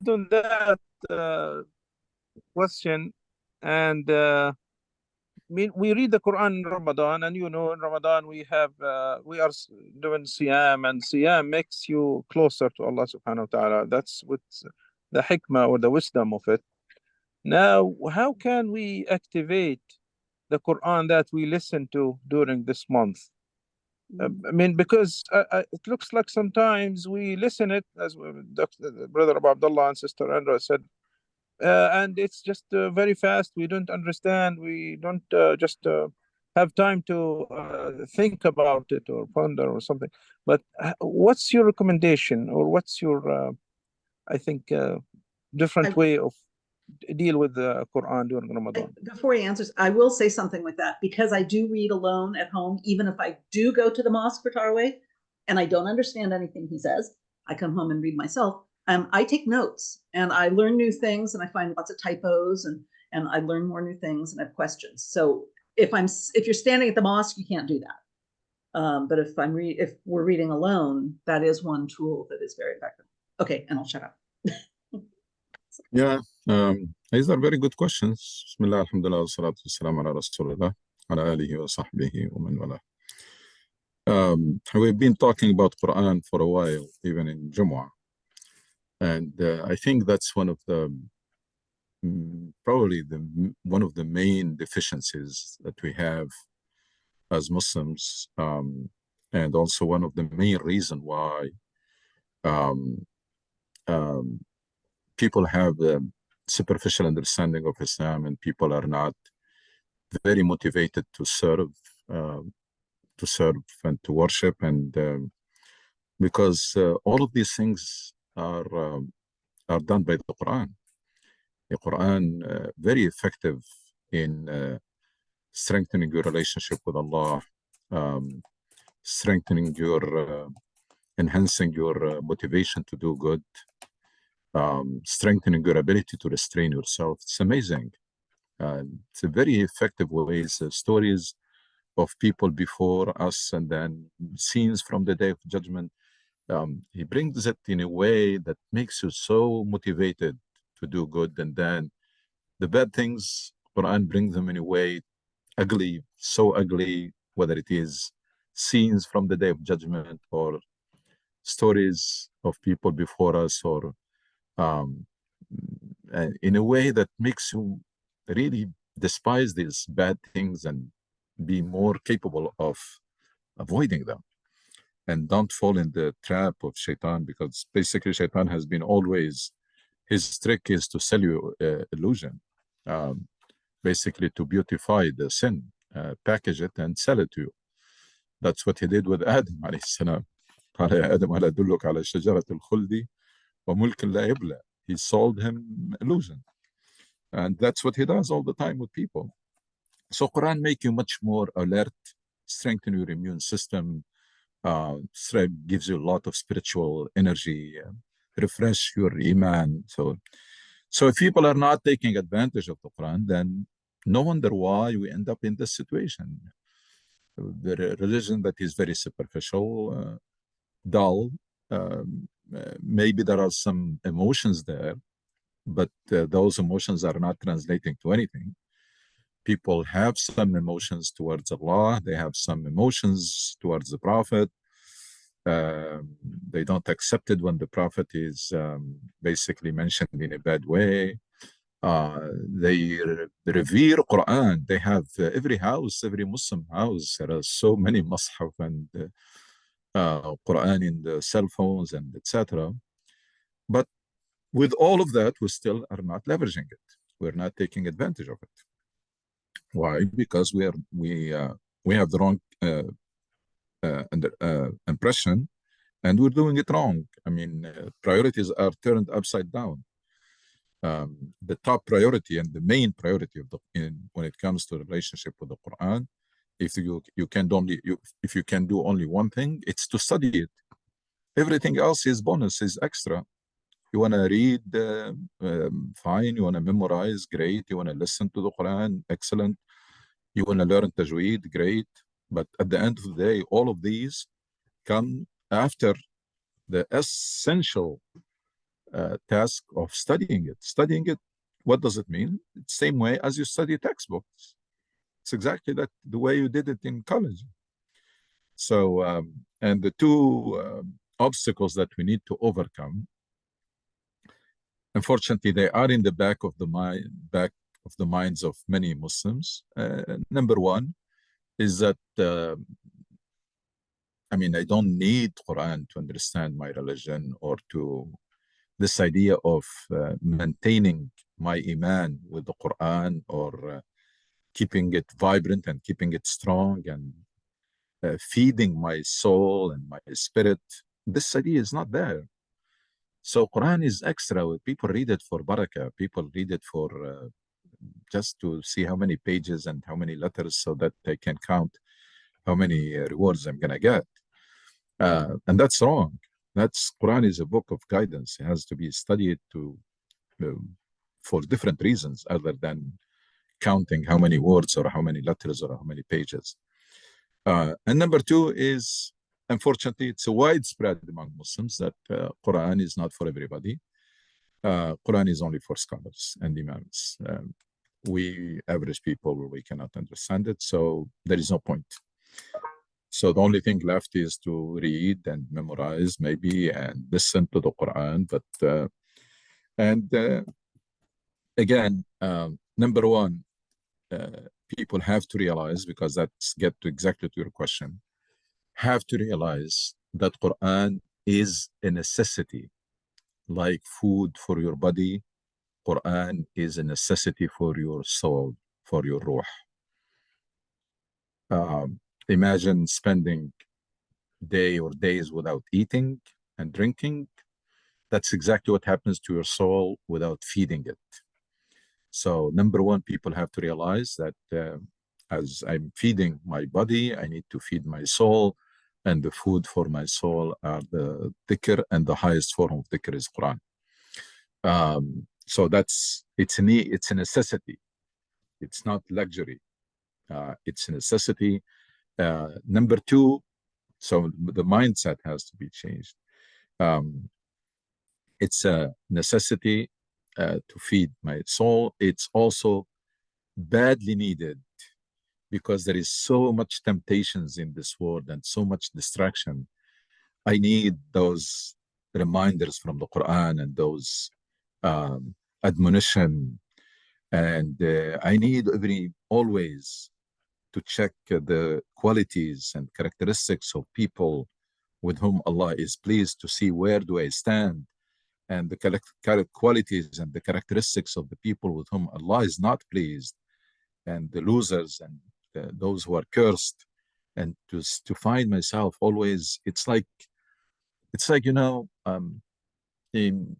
on that question, and we read the Quran in Ramadan, and in Ramadan we are doing Siyam, and Siyam makes you closer to Allah subhanahu wa ta'ala. That's what the hikmah or the wisdom of it. Now, how can we activate the Quran that we listen to during this month? Because it looks like sometimes we listen it, as Brother Abu Abdullah and Sister Andra said, and it's just very fast. We don't understand. We don't just have time to think about it or ponder or something. But what's your recommendation, or what's your, I think, different way of deal with the Quran during Ramadan? Before he answers, I will say something with that, because I do read alone at home. Even if I do go to the mosque for Tarawih and I don't understand anything he says, I come home and read myself. I take notes and I learn new things, and I find lots of typos, and I learn more new things and I have questions. So if you're standing at the mosque, you can't do that. But if we're reading alone, that is one tool that is very effective. Okay, and I'll shut up. Yeah, these are very good questions. Bismillah, alhamdulillah, wa salatu wa salam ala rasulullah, ala alihi wa sahbihi wa man wala. We've been talking about Quran for a while, even in Jumu'ah. And I think that's one of the, probably one of the main deficiencies that we have as Muslims, and also one of the main reasons why people have a superficial understanding of Islam, and people are not very motivated to serve and to worship, and because all of these things are done by the Quran. The Quran very effective in strengthening your relationship with Allah, strengthening your, enhancing your motivation to do good, strengthening your ability to restrain yourself. It's amazing. It's a very effective ways, stories of people before us, and then scenes from the Day of Judgment. He brings it in a way that makes you so motivated to do good, and then the bad things, Quran brings them in a way ugly, so ugly, whether it is scenes from the Day of Judgment or stories of people before us, or in a way that makes you really despise these bad things and be more capable of avoiding them, and don't fall in the trap of shaitan, because basically shaitan has been always, his trick is to sell you illusion, basically to beautify the sin, package it and sell it to you. That's what he did with Adam alayhi salam. قال يا آدم هل أدلك على شجرة الخلد وملك لا يبلى. He sold him illusion, and that's what he does all the time with people. So Quran make you much more alert, strengthen your immune system, gives you a lot of spiritual energy, refresh your iman. So if people are not taking advantage of the Quran, then no wonder why we end up in this situation. The religion that is very superficial, dull, maybe there are some emotions there, but those emotions are not translating to anything. People have some emotions towards Allah, they have some emotions towards the Prophet. They don't accept it when the Prophet is basically mentioned in a bad way. They revere Quran. They have every house, every Muslim house, there are so many mushaf and Quran in the cell phones and etc. But with all of that, we still are not leveraging it. We're not taking advantage of it. Why? Because we have the wrong impression, and we're doing it wrong. I mean, priorities are turned upside down. The top priority and the main priority of when it comes to the relationship with the Quran, if you can do only one thing, it's to study it. Everything else is bonus, is extra. You want to read, fine. You want to memorize, great. You want to listen to the Quran, excellent. You want to learn tajweed, great. But at the end of the day, all of these come after the essential task of studying it. Studying it, what does it mean? It's the same way as you study textbooks. It's exactly the way you did it in college. So, and the two obstacles that we need to overcome, unfortunately, they are in the back of the minds of many Muslims. Number one is that I mean, I don't need Quran to understand my religion or to this idea of maintaining my iman with the Quran or keeping it vibrant and keeping it strong and feeding my soul and my spirit. This idea is not there. So Quran is extra. People read it for barakah. People read it for just to see how many pages and how many letters so that they can count how many rewards I'm going to get. And that's wrong. Quran is a book of guidance. It has to be studied for different reasons other than counting how many words or how many letters or how many pages. And number two is, unfortunately, it's a widespread among Muslims that Quran is not for everybody. Quran is only for scholars and imams. We average people, we cannot understand it, so there is no point. So the only thing left is to read and memorize maybe and listen to the Quran. But again, number one, people have to realize, because that's get to exactly to your question, have to realize that Quran is a necessity, like food for your body. Quran is a necessity for your soul, for your ruh. Imagine spending day or days without eating and drinking. That's exactly what happens to your soul without feeding it. So number one, people have to realize that as I'm feeding my body, I need to feed my soul, and the food for my soul are the dhikr, and the highest form of dhikr is Quran. So it's a necessity. It's not luxury. It's a necessity. Number two, so the mindset has to be changed. It's a necessity to feed my soul. It's also badly needed because there is so much temptations in this world and so much distraction. I need those reminders from the Quran and those admonition, and I need always to check the qualities and characteristics of people with whom Allah is pleased, to see where do I stand, and the qualities and the characteristics of the people with whom Allah is not pleased, and the losers and those who are cursed, and to find myself always. It's like in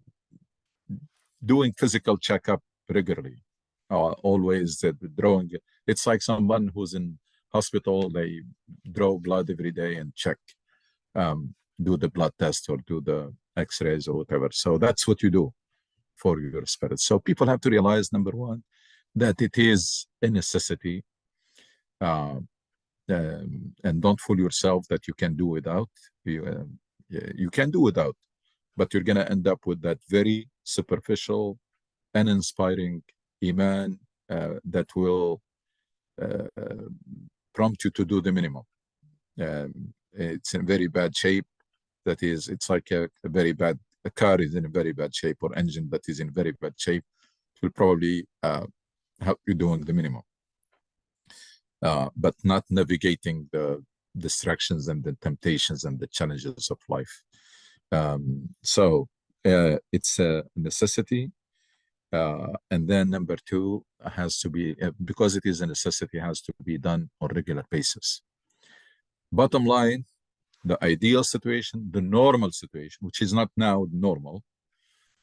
doing physical checkup regularly, always drawing. It's like someone who's in hospital, they draw blood every day and check, do the blood test or do the x-rays or whatever. So that's what you do for your spirit. So people have to realize, number one, that it is a necessity, and don't fool yourself that you can do without. You can do without, but you're going to end up with that very superficial, uninspiring iman that will prompt you to do the minimum. It's in very bad shape. That is, it's like a car is in a very bad shape, or engine that is in very bad shape. It will probably help you doing the minimum, but not navigating the distractions and the temptations and the challenges of life. So it's a necessity. And then number two has to be, because it is a necessity, has to be done on a regular basis. Bottom line, the ideal situation, the normal situation, which is not now normal,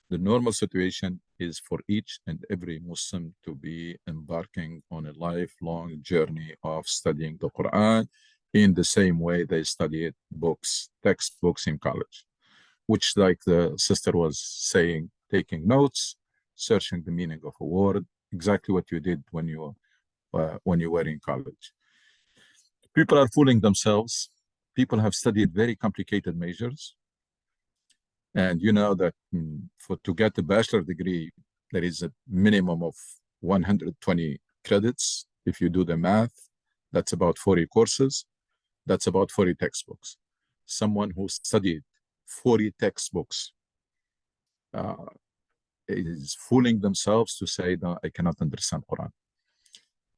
the normal situation is for each and every Muslim to be embarking on a lifelong journey of studying the Quran in the same way they study textbooks in college, which, like the sister was saying, taking notes, searching the meaning of a word, exactly what you did when you were in college. People are fooling themselves. People have studied very complicated measures, And you know that to get a bachelor degree, there is a minimum of 120 credits. If you do the math, that's about 40 courses. That's about 40 textbooks. Someone who studied 40 textbooks is fooling themselves to say that I cannot understand Quran.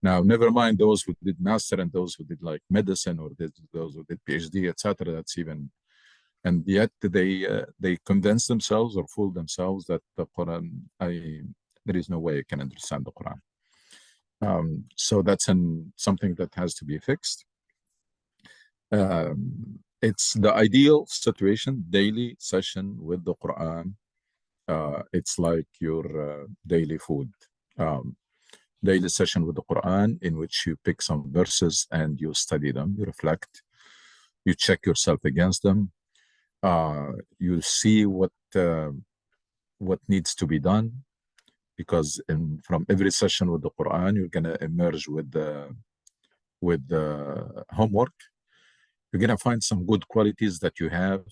Now, never mind those who did master and those who did like medicine or those who did PhD, etc. That's even, and yet they convince themselves or fool themselves that the Quran, there is no way I can understand the Quran. So that's something that has to be fixed. It's the ideal situation, daily session with the Quran. It's like your daily food. Daily session with the Quran in which you pick some verses and you study them, you reflect, you check yourself against them, you see what needs to be done, because from every session with the Quran, you're gonna emerge with the homework. You're gonna find some good qualities that you have,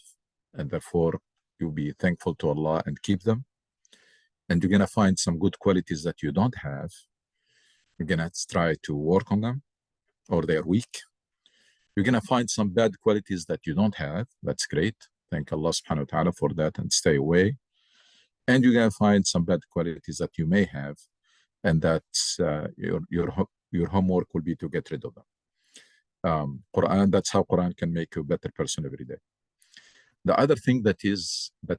and therefore you'll be thankful to Allah and keep them. And you're gonna find some good qualities that you don't have. You're gonna try to work on them, or they're weak. You're gonna find some bad qualities that you don't have. That's great. Thank Allah subhanahu wa ta'ala for that and stay away. And you're gonna find some bad qualities that you may have, and that's your homework will be to get rid of them. Quran, that's how Quran can make you a better person every day. The other thing that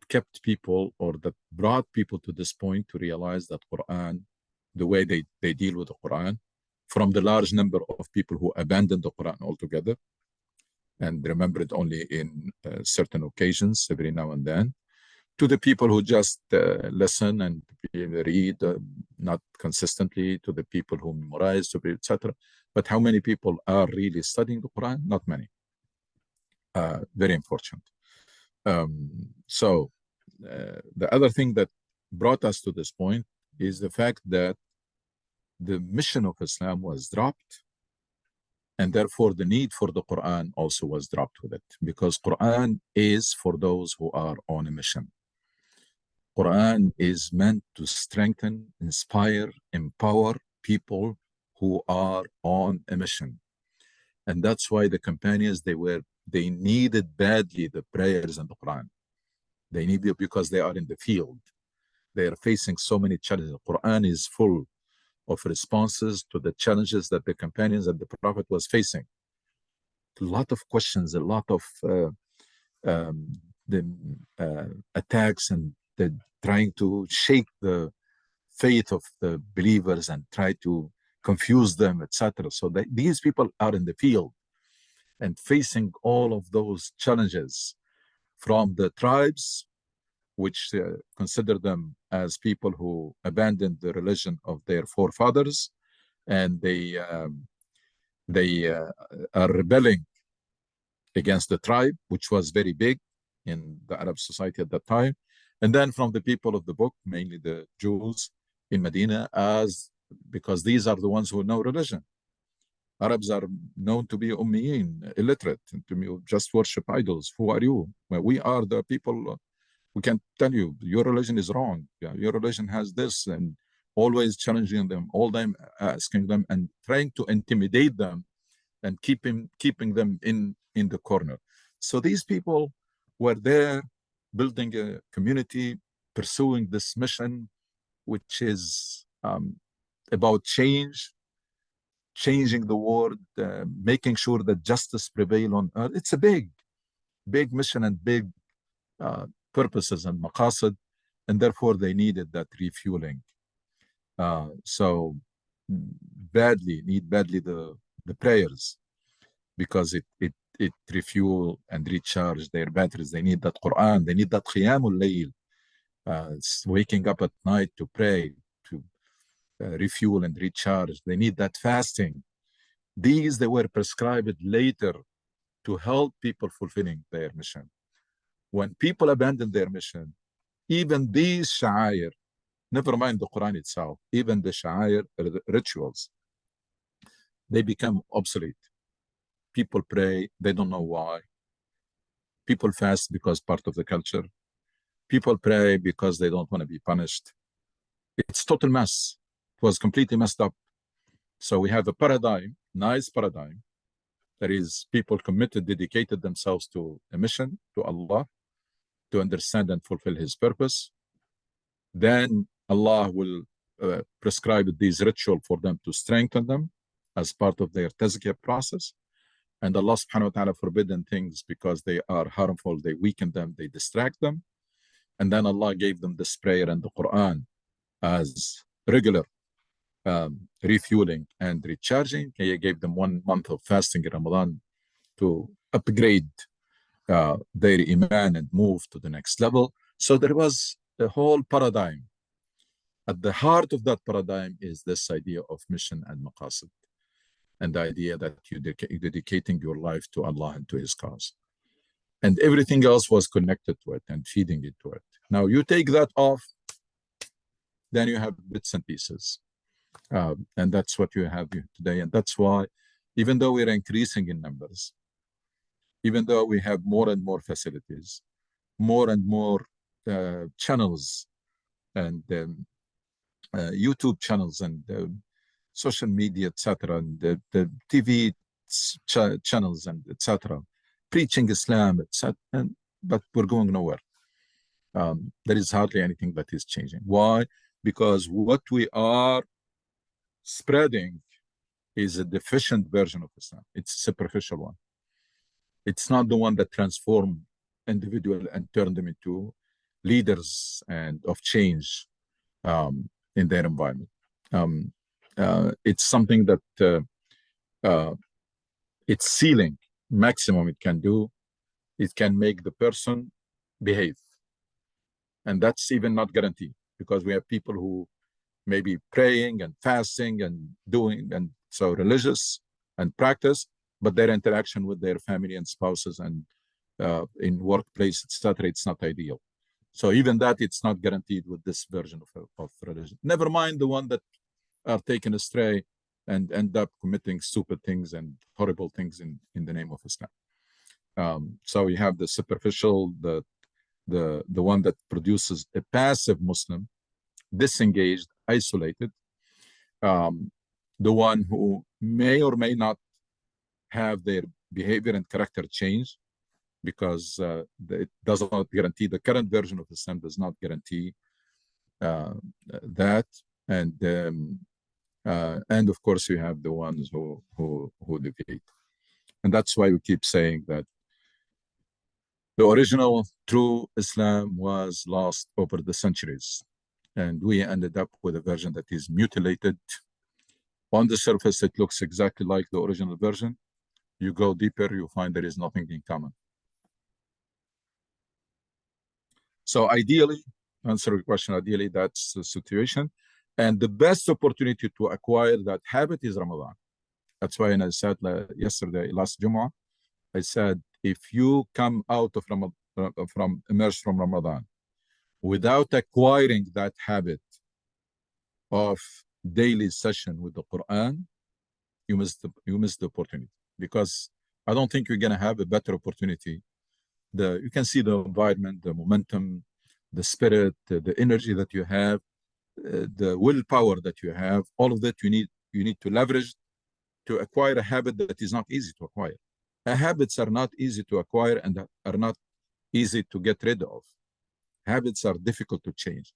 kept people, or that brought people to this point to realize that Quran, the way they deal with the Quran, from the large number of people who abandoned the Quran altogether and remember it only in certain occasions every now and then, to the people who just listen and read not consistently, to the people who memorize, etc. But how many people are really studying the Quran? Not many. Very unfortunate. So the other thing that brought us to this point is the fact that the mission of Islam was dropped, and therefore the need for the Quran also was dropped with it, because Quran is for those who are on a mission. Quran is meant to strengthen, inspire, empower people who are on a mission. And that's why the companions, they needed badly the prayers and the Quran. They need it because they are in the field. They are facing so many challenges. The Quran is full of responses to the challenges that the companions and the Prophet was facing. A lot of questions, a lot of attacks, and the trying to shake the faith of the believers and try to confuse them, etc. So these people are in the field and facing all of those challenges from the tribes, which consider them as people who abandoned the religion of their forefathers, and they are rebelling against the tribe, which was very big in the Arab society at that time. And then from the people of the book, mainly the Jews in Medina, because these are the ones who know religion. Arabs are known to be ummiyin, illiterate, and to just worship idols. Who are you? Well, we are the people. We can tell you your religion is wrong. Yeah, your religion has this, and always challenging them, all them asking them and trying to intimidate them and keeping them in the corner. So these people were there building a community, pursuing this mission, which is about changing the world, making sure that justice prevail on earth. It's a big mission and big purposes and maqasid, and therefore they needed that refueling. So need badly the prayers, because it refuel and recharge their batteries. They need that Quran, they need that Qiyamul Layl, waking up at night to pray, to refuel and recharge. They need that fasting. These, they were prescribed later to help people fulfilling their mission. When people abandon their mission, even these sha'air, never mind the Quran itself, even the sha'air rituals, they become obsolete. People pray, they don't know why. People fast because part of the culture. People pray because they don't want to be punished. It's total mess. It was completely messed up. So we have a paradigm, nice paradigm, that is people committed, dedicated themselves to a mission, to Allah, to understand and fulfill His purpose. Then Allah will prescribe these rituals for them to strengthen them as part of their tazkiyah process. And Allah subhanahu wa ta'ala forbidden things because they are harmful, they weaken them, they distract them. And then Allah gave them this prayer and the Quran as regular refueling and recharging. He gave them 1 month of fasting in Ramadan to upgrade their iman and move to the next level. So there was a whole paradigm. At the heart of that paradigm is this idea of mission and maqasid, and the idea that you're dedicating your life to Allah and to His cause. And everything else was connected to it and feeding it to it. Now you take that off, then you have bits and pieces. And that's what you have today. And that's why, even though we're increasing in numbers, even though we have more and more facilities, more and more channels and YouTube channels and social media, etc., and the TV channels and etc., preaching Islam, etc., but we're going nowhere. There is hardly anything that is changing. Why? Because what we are spreading is a deficient version of Islam. It's a superficial one. It's not the one that transforms individuals and turn them into leaders and of change in their environment. It's something that its ceiling, maximum it can do, it can make the person behave. And that's even not guaranteed, because we have people who may be praying and fasting and doing, and so religious and practice, but their interaction with their family and spouses and in workplace, etc., it's not ideal. So even that, it's not guaranteed with this version of religion. Never mind the one that are taken astray and end up committing stupid things and horrible things in the name of Islam. So you have the superficial, the one that produces a passive Muslim, disengaged, isolated, the one who may or may not have their behavior and character change, because it does not guarantee, the current version of Islam does not guarantee that. And of course, you have the ones who deviate. And that's why we keep saying that the original true Islam was lost over the centuries. And we ended up with a version that is mutilated. On the surface, it looks exactly like the original version. You go deeper, you find there is nothing in common. So ideally, answer your question, ideally, that's the situation. And the best opportunity to acquire that habit is Ramadan. That's why I said yesterday, last Jumu'ah, I said, if you come out of Ramadan, emerge from Ramadan, without acquiring that habit of daily session with the Quran, you miss the opportunity. Because I don't think you're going to have a better opportunity. You can see the environment, the momentum, the spirit, the energy that you have, the willpower that you have, all of that you need to leverage to acquire a habit that is not easy to acquire. Habits are not easy to acquire and are not easy to get rid of. Habits are difficult to change.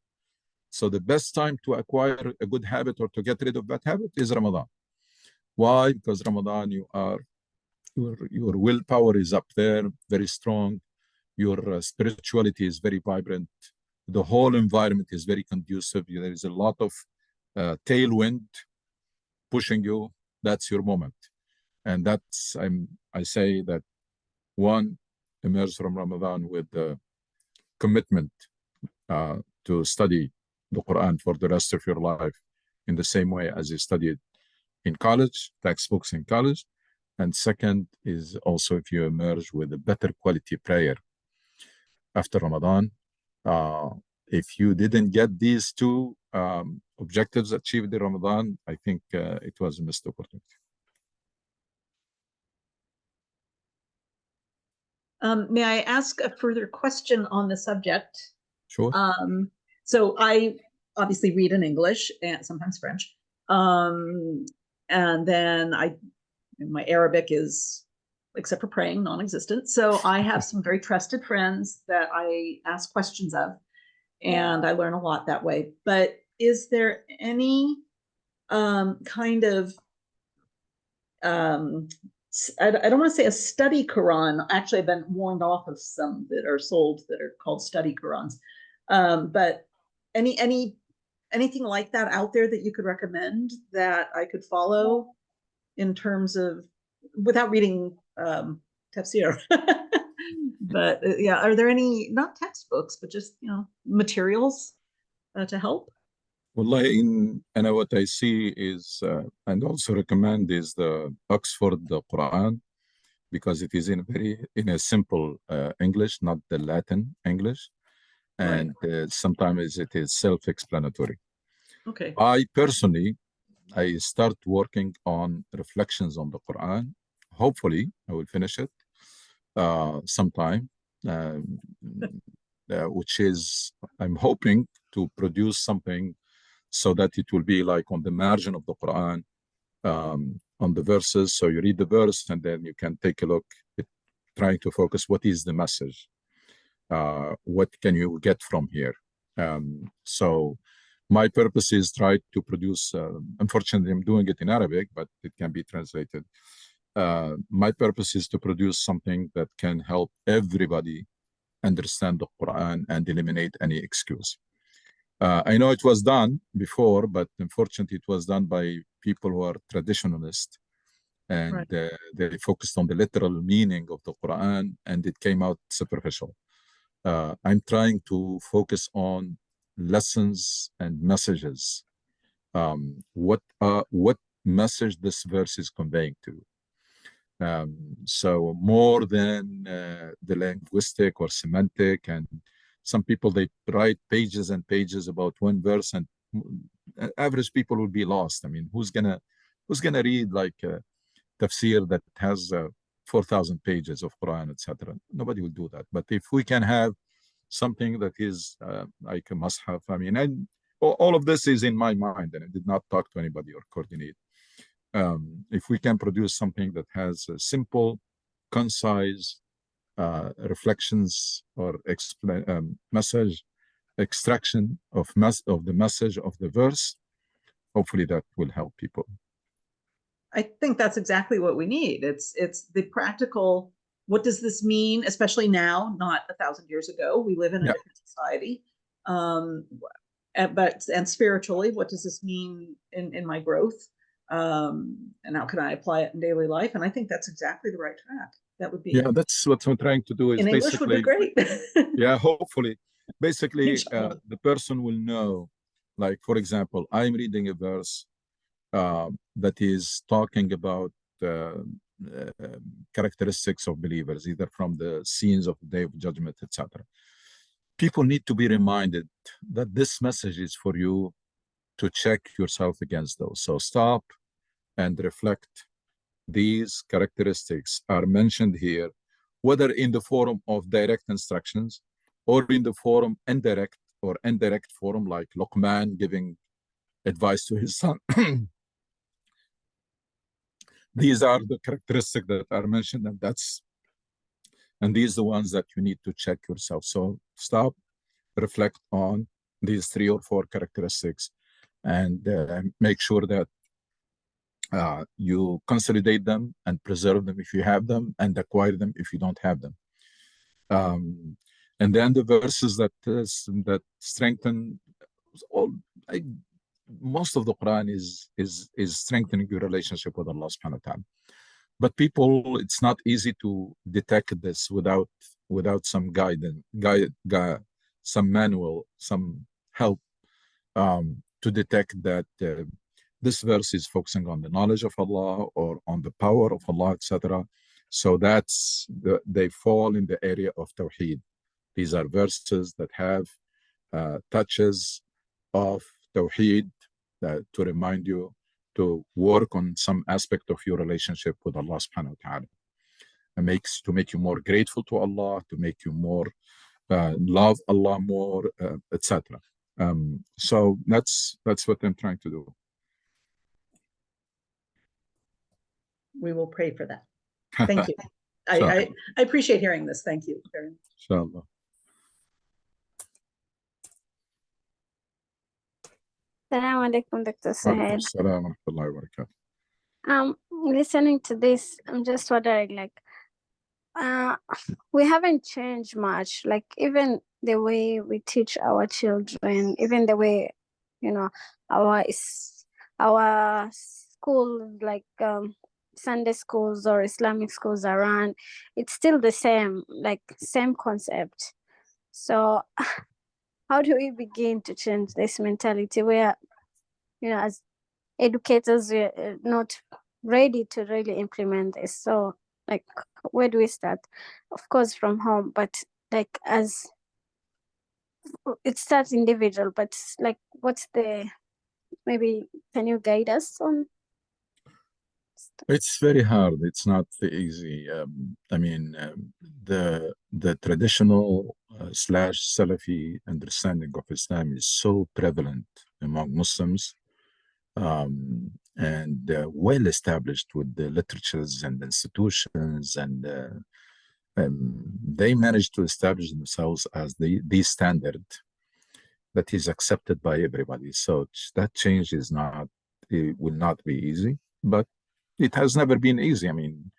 So the best time to acquire a good habit or to get rid of that habit is Ramadan. Why? Because Ramadan, your willpower is up there, very strong. Your spirituality is very vibrant. The whole environment is very conducive. There is a lot of tailwind pushing you. That's your moment. And that's, I say that one, emerge from Ramadan with the commitment to study the Quran for the rest of your life in the same way as you studied in college, textbooks in college. And second is also if you emerge with a better quality prayer after Ramadan. If you didn't get these two objectives achieved in Ramadan, I think it was a missed opportunity. May I ask a further question on the subject? Sure. So I obviously read in English and sometimes French. And then my Arabic is, except for praying, non-existent. So I have some very trusted friends that I ask questions of, and I learn a lot that way. But is there any kind of, I don't want to say a study Quran. Actually, I've been warned off of some that are sold that are called study Qurans. But anything like that out there that you could recommend that I could follow in terms of, without reading tafsir? But yeah, are there any, not textbooks, but just, materials to help? Wallahi, and what I see is, and also recommend, is the Oxford Quran, because it is in a simple English, not the Latin English, and sometimes it is self-explanatory. Okay. I personally, I start working on reflections on the Quran. Hopefully, I will finish it sometime, which is, I'm hoping to produce something so that it will be like on the margin of the Quran, on the verses. So you read the verse and then you can take a look at trying to focus what is the message. What can you get from here? So my purpose is try to produce, unfortunately, I'm doing it in Arabic, but it can be translated. My purpose is to produce something that can help everybody understand the Quran and eliminate any excuse. I know it was done before, but unfortunately, it was done by people who are traditionalists, and they focused on the literal meaning of the Quran, and it came out superficial. I'm trying to focus on lessons and messages. What message this verse is conveying to. So more than the linguistic or semantic, and some people, they write pages and pages about one verse, and average people will be lost. I mean, who's gonna read like tafsir that has 4,000 pages of Quran, etc.? Nobody will do that. But if we can have something that is like a must-have, I mean, and all of this is in my mind, and I did not talk to anybody or coordinate. If we can produce something that has a simple, concise reflections or message extraction of the message of the verse, hopefully that will help people. I think that's exactly what we need. It's the practical. What does this mean, especially now, not 1,000 years ago? We live in a different society. And spiritually, what does this mean in my growth? And how can I apply it in daily life? And I think that's exactly the right track. That would be. Yeah, that's what I'm trying to do. Is in English would be great. Yeah, hopefully. Basically, the person will know, like, for example, I'm reading a verse that is talking about characteristics of believers, either from the scenes of the Day of Judgment, etc. People need to be reminded that this message is for you to check yourself against those. So stop and reflect. These characteristics are mentioned here, whether in the form of direct instructions or in the form indirect form, like Luqman giving advice to his son. These are the characteristics that are mentioned, and these are the ones that you need to check yourself. So stop, reflect on these 3 or 4 characteristics, and make sure that you consolidate them and preserve them if you have them, and acquire them if you don't have them. And then the verses that strengthen most of the Quran is strengthening your relationship with Allah subhanahu wa ta'ala. But people, it's not easy to detect this without some guidance, some manual, some help to detect that this verse is focusing on the knowledge of Allah or on the power of Allah, etc. So they fall in the area of Tawheed. These are verses that have touches of Tawheed to remind you to work on some aspect of your relationship with Allah subhanahu wa ta'ala. To make you more grateful to Allah, to make you more love Allah more, etc. So that's what I'm trying to do. We will pray for that. Thank you. I appreciate hearing this. Thank you very much. Inshallah. Assalamu alaikum, Dr. Suhail. Assalamu wa rahmatullahi wa barakatuh. Listening to this, I'm just wondering, like, we haven't changed much. Like, even the way we teach our children, even the way, you know, our schools, like Sunday schools or Islamic schools are run, it's still the same, like same concept. So how do we begin to change this mentality where, you know, as educators, we're not ready to really implement this? So like, where do we start? Of course, from home, but like, as it starts individual, but like, what's the, maybe can you guide us on? It's very hard. It's not easy. I mean, the traditional slash Salafi understanding of Islam is so prevalent among Muslims, and well established with the literatures and institutions, and they managed to establish themselves as the standard that is accepted by everybody. So that change is not, it will not be easy, but it has never been easy. I mean,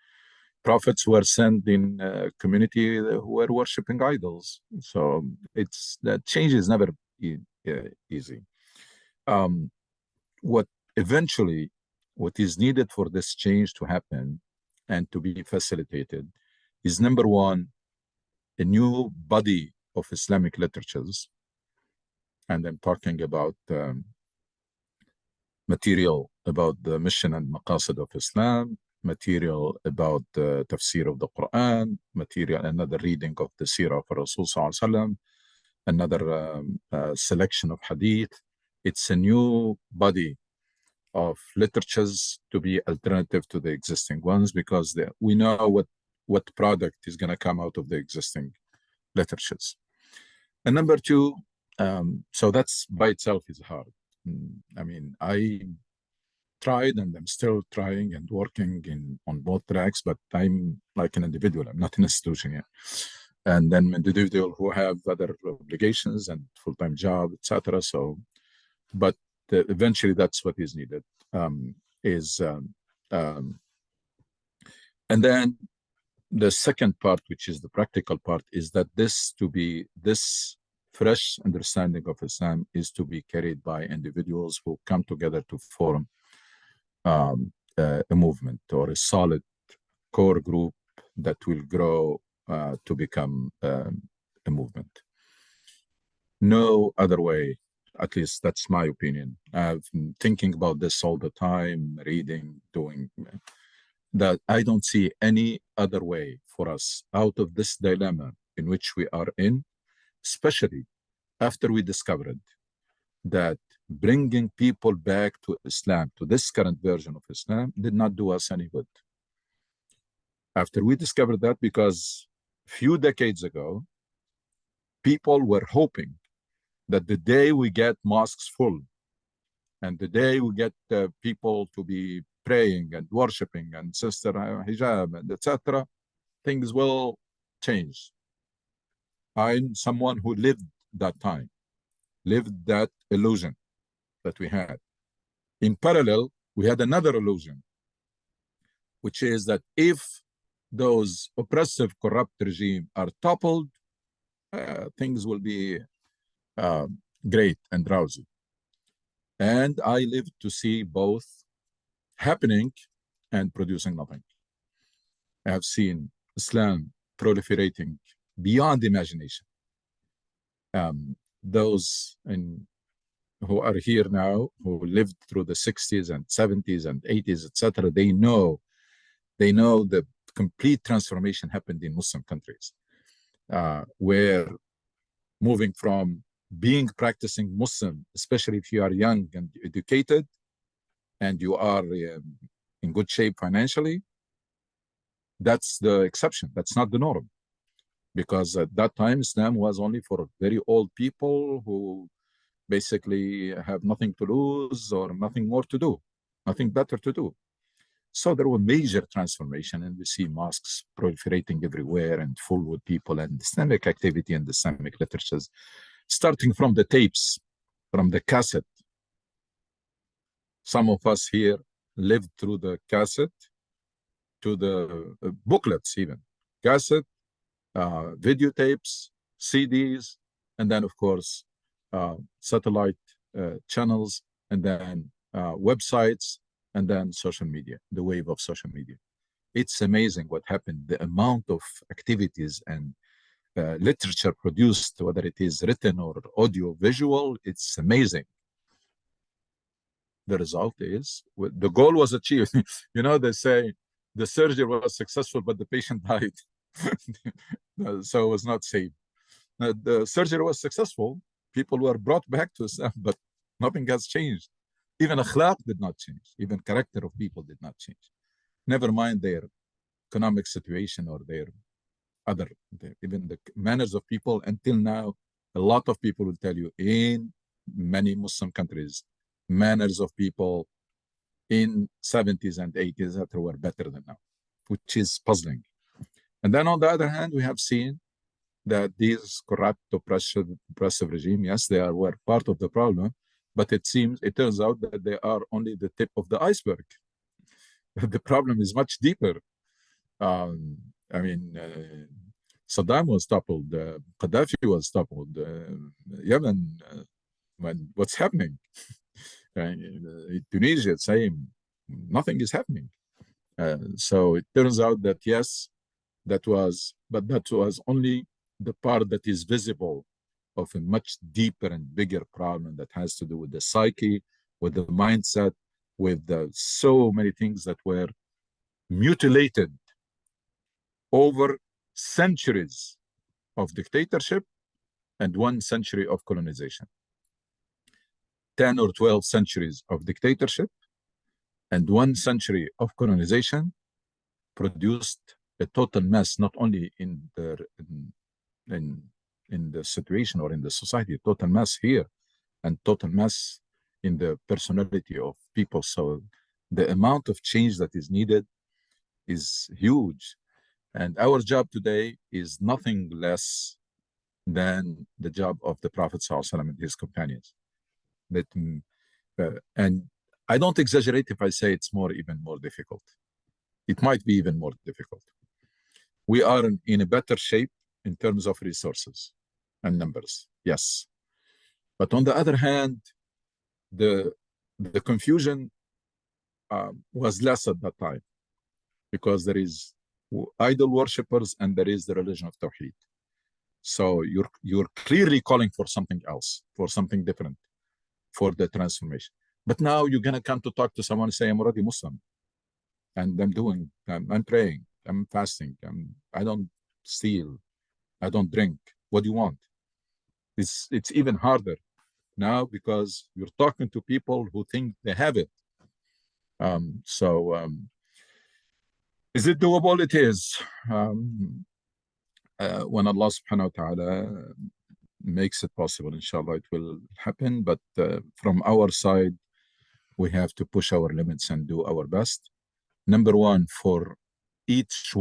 prophets were sent in a community who were worshiping idols. So it's, that change is never easy. What eventually, what is needed for this change to happen and to be facilitated is, number one, a new body of Islamic literatures. And I'm talking about material about the mission and maqasid of Islam, material about the tafsir of the Quran, material, another reading of the seerah of Rasul Sallallahu Alaihi Wasallam, another selection of hadith. It's a new body of literatures to be alternative to the existing ones, because we know what product is going to come out of the existing literatures. And number two, so that's by itself is hard. I mean, I tried and I'm still trying and working on both tracks, but I'm like an individual. I'm not an institution yet. And then individual who have other obligations and full-time job, etc. So, but eventually that's what is needed. And then the second part, which is the practical part, is that this fresh understanding of Islam is to be carried by individuals who come together to form a movement or a solid core group that will grow to become a movement. No other way, at least that's my opinion. I've been thinking about this all the time, reading, doing, that I don't see any other way for us out of this dilemma in which we are in, especially after we discovered that bringing people back to Islam, to this current version of Islam, did not do us any good. After we discovered that, because a few decades ago, people were hoping that the day we get mosques full and the day we get people to be praying and worshiping and sister hijab and etc., things will change. I'm someone who lived that time, lived that illusion that we had. In parallel, we had another illusion, which is that if those oppressive, corrupt regimes are toppled, things will be great and rosy. And I lived to see both happening and producing nothing. I have seen Islam proliferating beyond imagination. Those who are here now, who lived through the 60s and 70s and 80s, etc., they know the complete transformation happened in Muslim countries, where moving from being practicing Muslim, especially if you are young and educated and you are in good shape financially, that's the exception. That's not the norm. because at that time Islam was only for very old people who basically have nothing to lose or nothing more to do, nothing better to do. So there was major transformation, and we see mosques proliferating everywhere and full with people, and Islamic activity and Islamic literatures, starting from the tapes, from the cassette. Some of us here lived through the cassette to the booklets, even cassette, videotapes, CDs, and then of course satellite channels, and then websites, and then social media, the wave of social media. It's amazing what happened, the amount of activities and literature produced, whether it is written or audio visual, it's amazing. The result is, the goal was achieved. You know, they say the surgery was successful, but the patient died. So it was not safe. The surgery was successful. People were brought back to Islam, but nothing has changed. Even akhlaq did not change. Even character of people did not change. Never mind their economic situation or their other, even the manners of people. Until now, a lot of people will tell you in many Muslim countries, manners of people in 70s and 80s that were better than now, which is puzzling. And then on the other hand, we have seen that these corrupt, oppressive regime, yes, they were part of the problem, but it turns out that they are only the tip of the iceberg. The problem is much deeper. I mean, Saddam was toppled, Gaddafi was toppled, Yemen, what's happening? Tunisia, same, nothing is happening. So it turns out that yes, that was only the part that is visible of a much deeper and bigger problem that has to do with the psyche, with the mindset, with so many things that were mutilated over centuries of dictatorship and 1 century of colonization. 10 or 12 centuries of dictatorship and 1 century of colonization produced a total mess, not only in the situation or in the society, total mess here, and total mess in the personality of people. So the amount of change that is needed is huge. And our job today is nothing less than the job of the Prophet ﷺ and his companions. And I don't exaggerate if I say it's even more difficult. It might be even more difficult. We are in a better shape in terms of resources and numbers, yes. But on the other hand, the confusion was less at that time, because there is idol worshippers and there is the religion of Tawheed. So you're clearly calling for something else, for something different, for the transformation. But now you're gonna come to talk to someone and say, I'm already Muslim, and I'm praying, I'm fasting, I don't steal, I don't drink. What do you want? It's even harder now because you're talking to people who think they have it. Is it doable? It is. When Allah subhanahu wa ta'ala makes it possible, inshallah, it will happen. But from our side, we have to push our limits and do our best. Number one, for each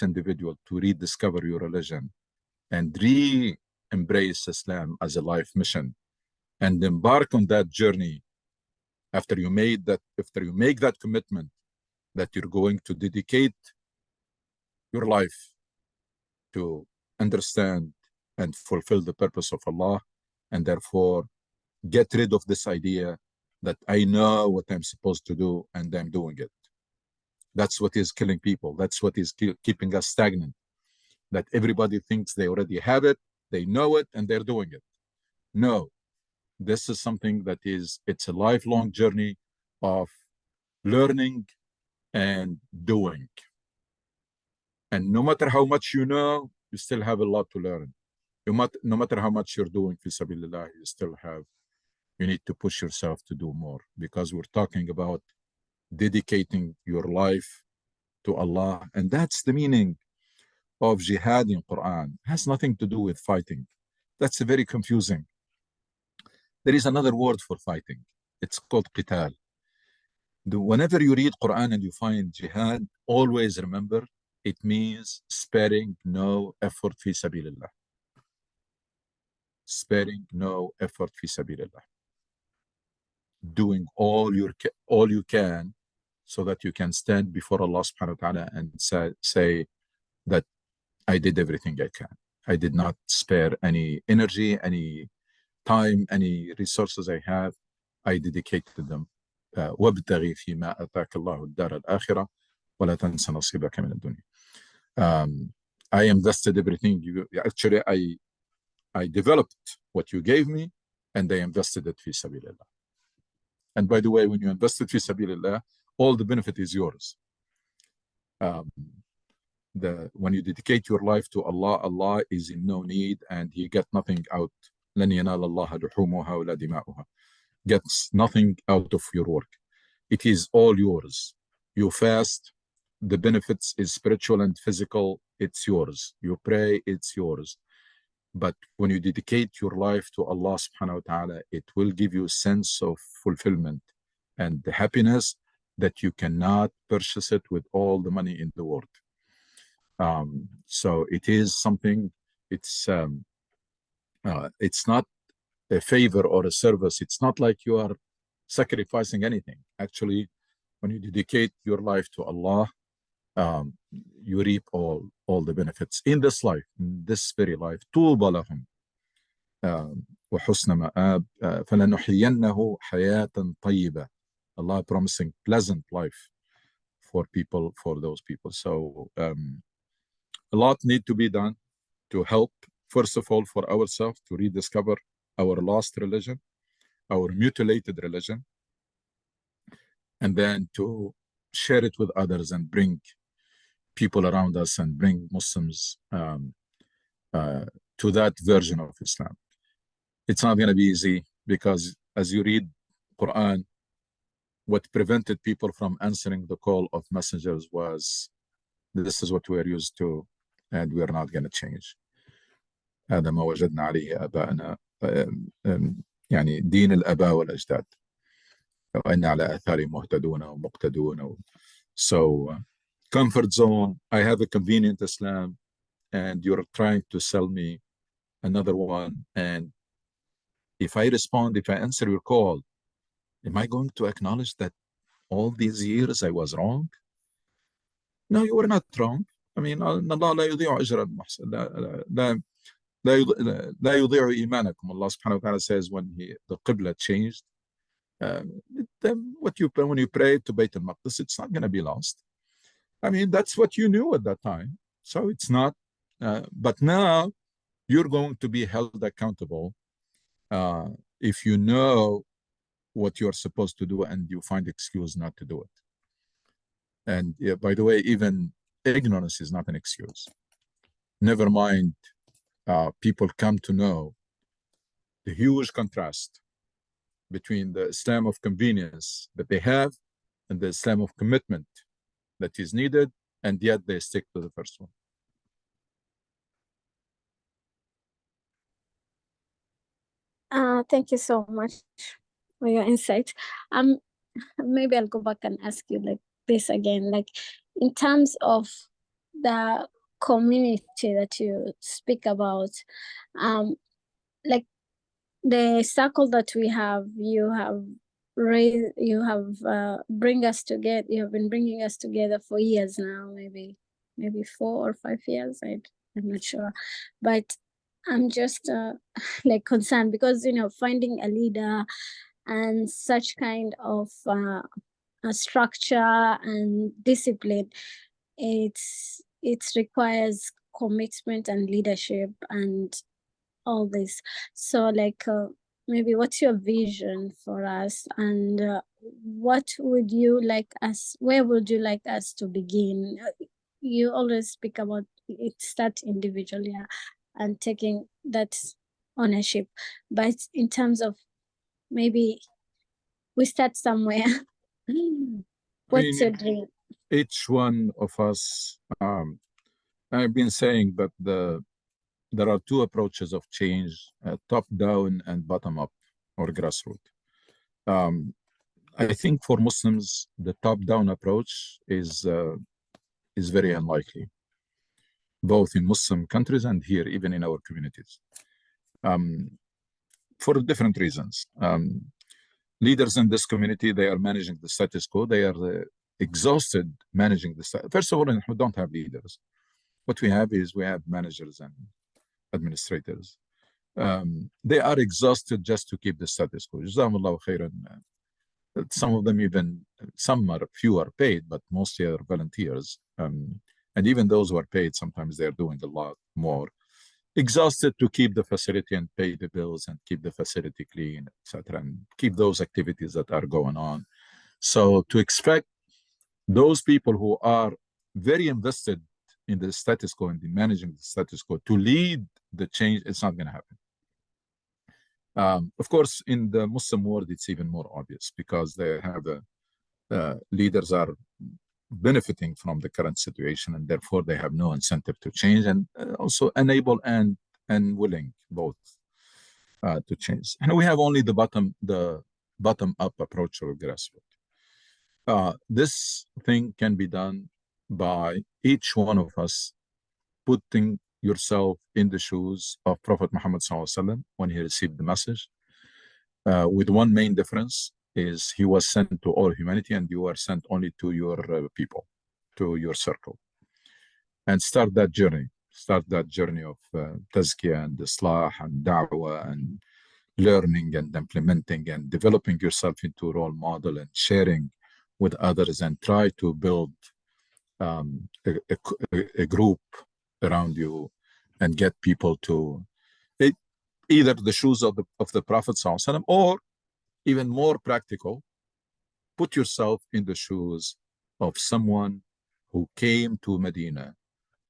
individual to rediscover your religion and re-embrace Islam as a life mission and embark on that journey after you make that commitment that you're going to dedicate your life to understand and fulfill the purpose of Allah, and therefore get rid of this idea that I know what I'm supposed to do and I'm doing it. That's what is killing people. That's what is keeping us stagnant. That everybody thinks they already have it, they know it, and they're doing it. No, this is something that it's a lifelong journey of learning and doing. And no matter how much you know, you still have a lot to learn. No matter how much you're doing fi sabilillah, you need to push yourself to do more, because we're talking about dedicating your life to Allah. And that's the meaning of jihad in Quran has nothing to do with fighting. That's very confusing. There is another word for fighting. It's called qital. Whenever you read Quran and you find jihad, always remember it means sparing no effort fi sabilillah. Sparing no effort fi sabilillah. Doing all you can so that you can stand before Allah subhanahu wa ta'ala and say that I did everything I can. I did not spare any energy, any time, any resources I have. I dedicated them. وابتغي فيما آتاك الله الدار الآخرة ولا تنس نصيبك من الدنيا. I invested everything. Actually, I developed what you gave me, and I invested it fi sabilillah. And by the way, when you invest it fi sabilillah, all the benefit is yours. When you dedicate your life to Allah, Allah is in no need, and He gets nothing out. لن ينال الله لحومها ولا دماؤها. Gets nothing out of your work. It is all yours. You fast, the benefits is spiritual and physical, it's yours. You pray, it's yours. But when you dedicate your life to Allah subhanahu wa ta'ala, it will give you a sense of fulfillment and the happiness that you cannot purchase it with all the money in the world. So it is something, it's not a favor or a service. It's not like you are sacrificing anything. Actually, when you dedicate your life to Allah, you reap all the benefits in this life, in this very life. طوبى لهم وحسن مآب فلنحيينه حياة طيبة. Allah promising pleasant life for people, for those people. So a lot need to be done to help, first of all, for ourselves to rediscover our lost religion, our mutilated religion, and then to share it with others and bring people around us and bring Muslims to that version of Islam. It's not going to be easy because as you read Quran, what prevented people from answering the call of messengers was, this is what we're used to, and we're not going to change. هذا ما وجدنا عليه آباءنا يعني دين الآباء والأجداد وإن على آثارهم مهتدون ومقتدون. So comfort zone, I have a convenient Islam and you're trying to sell me another one, and if I respond, if I answer your call, am I going to acknowledge that all these years I was wrong? No, you were not wrong. I mean, Allah لا يضيع أجر المحسن. لا يضيع إيمانكم. Allah subhanahu wa ta'ala says when the Qibla changed, when you pray to Bayt al-Maqdis, it's not going to be lost. I mean, that's what you knew at that time. So it's not, but now you're going to be held accountable if you know what you're supposed to do and you find excuse not to do it. And yeah, by the way, even ignorance is not an excuse. Never mind, people come to know the huge contrast between the Islam of convenience that they have and the Islam of commitment that is needed, and yet they stick to the first one. Thank you so much for your insight. Maybe I'll go back and ask you like this again, like in terms of the community that you speak about, like the circle that we have, you have bring us together. You have been bringing us together for years now, maybe 4 or 5 years. I'm not sure, but I'm just like concerned because finding a leader and such kind of a structure and discipline, it requires commitment and leadership and all this. So like maybe what's your vision for us, and what would you like us, where would you like us to begin? You always speak about it start individually and taking that ownership, but in terms of maybe we start somewhere. What's your dream? Each one of us I've been saying that there are two approaches of change, top down and bottom up or grassroots. I think for Muslims, the top down approach is very unlikely, both in Muslim countries and here, even in our communities, for different reasons. Leaders in this community, they are managing the status quo. They are exhausted managing the status. First of all, we don't have leaders. What we have is we have managers and administrators. They are exhausted just to keep the status quo. Jazakumullahu khairan. Some of them even, few are paid, but mostly are volunteers. And even those who are paid, sometimes they're doing a lot more. Exhausted to keep the facility and pay the bills and keep the facility clean, etc., and keep those activities that are going on. So to expect those people who are very invested in the status quo and in managing the status quo to lead the change, it's not going to happen. Of course, in the Muslim world, it's even more obvious because they have leaders are benefiting from the current situation, and therefore they have no incentive to change, and also unable and willing both to change. And we have only the bottom up approach or grassroots. This thing can be done by each one of us putting yourself in the shoes of Prophet Muhammad SAW when he received the message, with one main difference is he was sent to all humanity and you are sent only to your people, to your circle. And start that journey of tazkiyah and islah and da'wah and learning and implementing and developing yourself into a role model and sharing with others, and try to build a group around you and get people to either the shoes of the Prophet ﷺ, or even more practical, put yourself in the shoes of someone who came to Medina,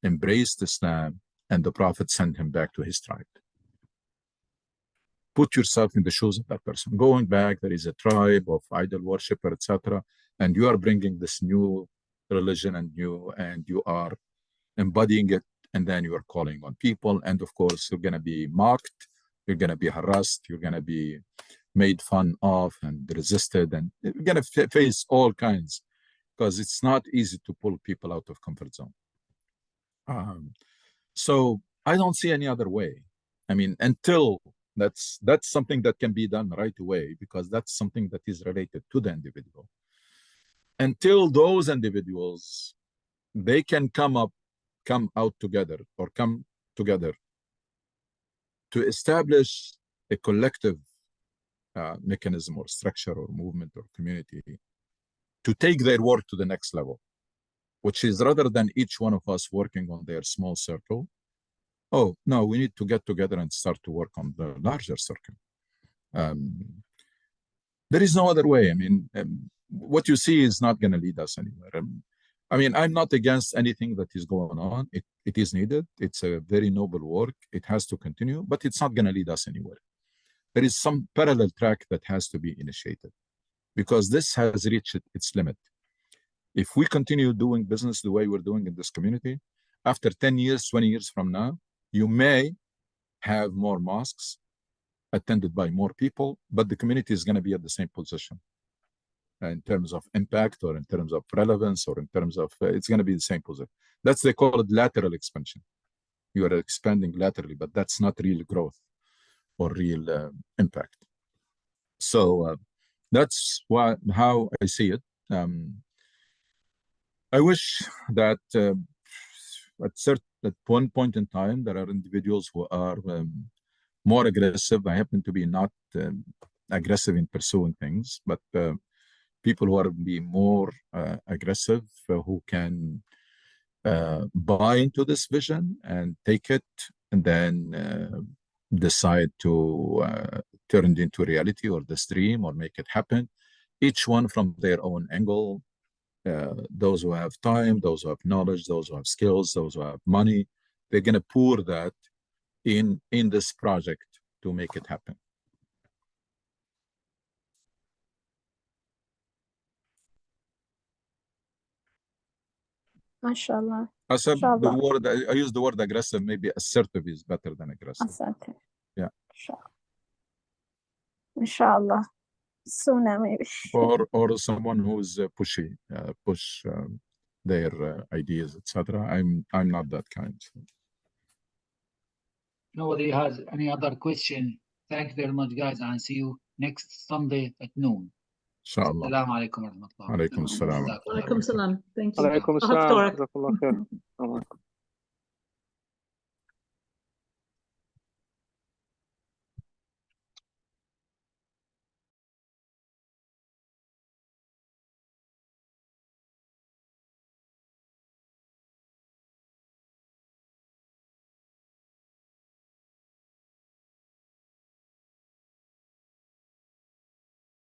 embraced Islam, and the Prophet sent him back to his tribe. Put yourself in the shoes of that person. Going back, there is a tribe of idol worshiper, etc., and you are bringing this new religion and you are embodying it, and then you are calling on people, and of course you're going to be mocked, you're going to be harassed, you're going to be made fun of and resisted, and you're going to face all kinds, because it's not easy to pull people out of comfort zone. So I don't see any other way. I mean, until that's something that can be done right away, because that's something that is related to the individual. Until those individuals, they can come out together or come together to establish a collective mechanism or structure or movement or community to take their work to the next level, which is rather than each one of us working on their small circle, oh, no, we need to get together and start to work on the larger circle. There is no other way. I mean, what you see is not going to lead us anywhere. I mean, I'm not against anything that is going on. It is needed. It's a very noble work. It has to continue, but it's not going to lead us anywhere. There is some parallel track that has to be initiated, because this has reached its limit. If we continue doing business the way we're doing in this community, after 10 years, 20 years from now, you may have more mosques attended by more people, but the community is going to be at the same position in terms of impact or in terms of relevance or in terms of, it's going to be the same position. They call it lateral expansion. You are expanding laterally, but that's not real growth or real impact. So that's how I see it. I wish that at one point in time, there are individuals who are more aggressive. I happen to be not aggressive in pursuing things, but people who are be more aggressive, who can buy into this vision and take it, and then decide to turn it into reality or this dream or make it happen, each one from their own angle. Those who have time, those who have knowledge, those who have skills, those who have money, they're going to pour that in this project to make it happen. MashaAllah. I said the Inshallah. word, I use the word aggressive, maybe assertive is better than aggressive. Asante. Yeah. Inshallah. Sooner maybe. Or someone who's pushy, push their ideas, etc. I'm not that kind. Nobody has any other question. Thank you very much, guys, and see you next Sunday at noon. Inshallah. Assalamu alaikum wa rahmatullah. Alaikum salam. Alaikum salam. Thank you. عليكم I'll have to السلام talk. جزاك الله خير.